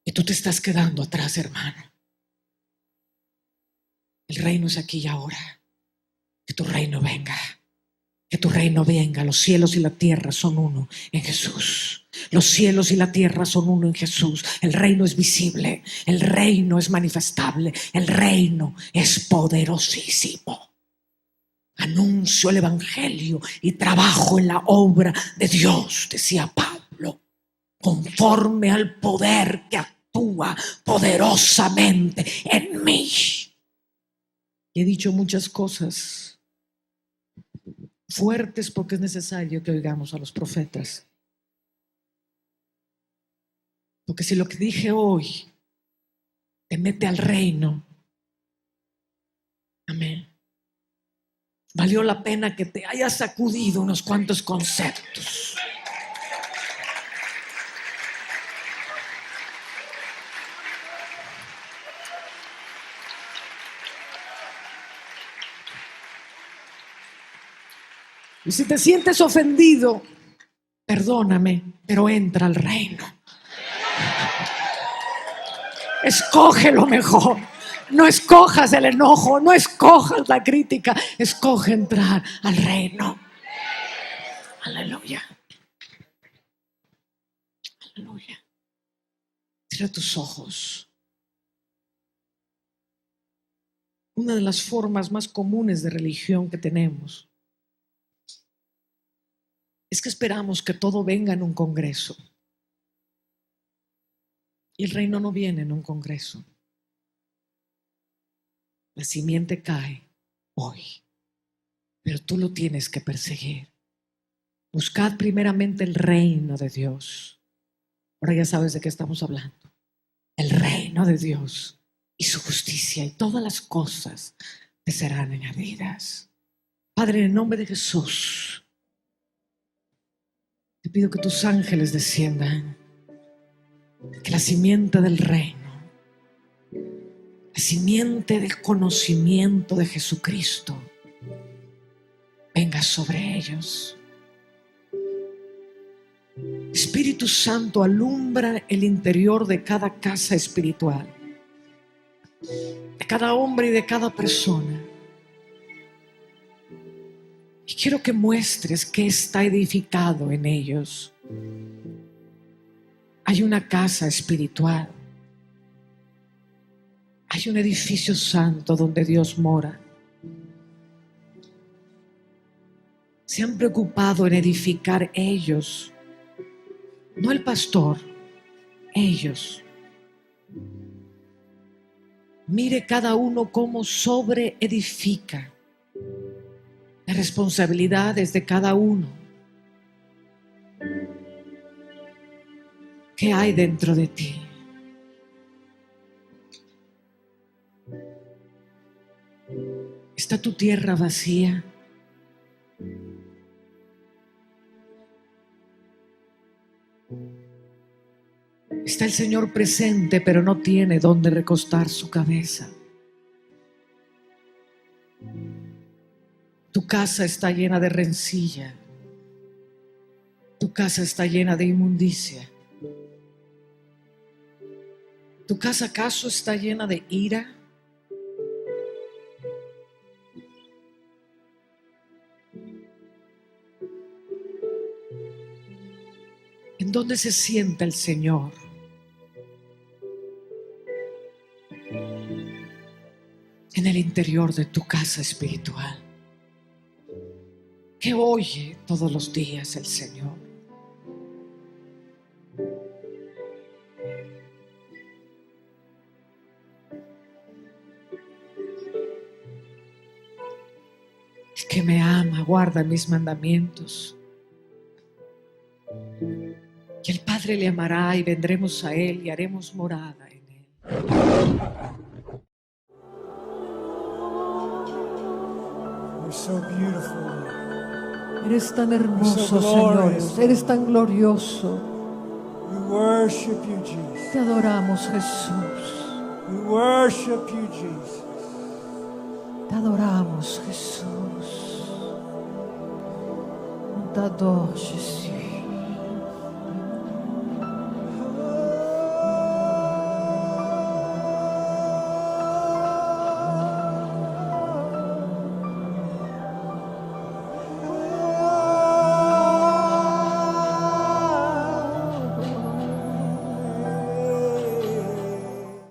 y tú te estás quedando atrás, hermano. El reino es aquí y ahora. Que tu reino venga. Que tu reino venga. Los cielos y la tierra son uno en Jesús. Los cielos y la tierra son uno en Jesús. El reino es visible. El reino es manifestable. El reino es poderosísimo. Anuncio el evangelio y trabajo en la obra de Dios, decía Pablo, conforme al poder que actúa poderosamente en mí. He dicho muchas cosas fuertes porque es necesario que oigamos a los profetas. Porque si lo que dije hoy te mete al reino, amén, valió la pena que te hayas sacudido unos cuantos conceptos. Y si te sientes ofendido, perdóname, pero entra al reino. Escoge lo mejor. No escojas el enojo, no escojas la crítica, escoge entrar al reino. Aleluya. Aleluya. Cierra tus ojos. una de las formas más comunes de religión que tenemos es que esperamos que todo venga en un congreso. Y el reino no viene en un congreso. La simiente cae hoy, pero tú lo tienes que perseguir. Buscad primeramente el reino de Dios. Ahora ya sabes de qué estamos hablando. El reino de Dios y su justicia, y todas las cosas te serán añadidas. Padre, en el nombre de Jesús, te pido que tus ángeles desciendan, que la simiente del reino, la simiente del conocimiento de Jesucristo venga sobre ellos. Espíritu Santo, alumbra el interior de cada casa espiritual, de cada hombre y de cada persona. Y quiero que muestres qué está edificado en ellos. Hay una casa espiritual. Hay un edificio santo donde Dios mora. Se han preocupado en edificar ellos, no el pastor, ellos. Mire cada uno cómo sobre edifica. La responsabilidad es de cada uno. ¿Qué hay dentro de ti? ¿Está tu tierra vacía? Está el Señor presente, pero no tiene dónde recostar su cabeza. Tu casa está llena de rencilla. Tu casa está llena de inmundicia. ¿Tu casa acaso está llena de ira? ¿En dónde se sienta el Señor? En el interior de tu casa espiritual. ¿Qué oye todos los días el Señor? El que me ama guarda mis mandamientos. Y el Padre le amará y vendremos a Él y haremos morada en Él. You're so beautiful. Eres tan hermoso, Señor. Eres tan glorioso. We worship you, Jesus. Te adoramos, Jesús. We worship you, Jesus. Te adoramos, Jesús. On t'adore, Jésus.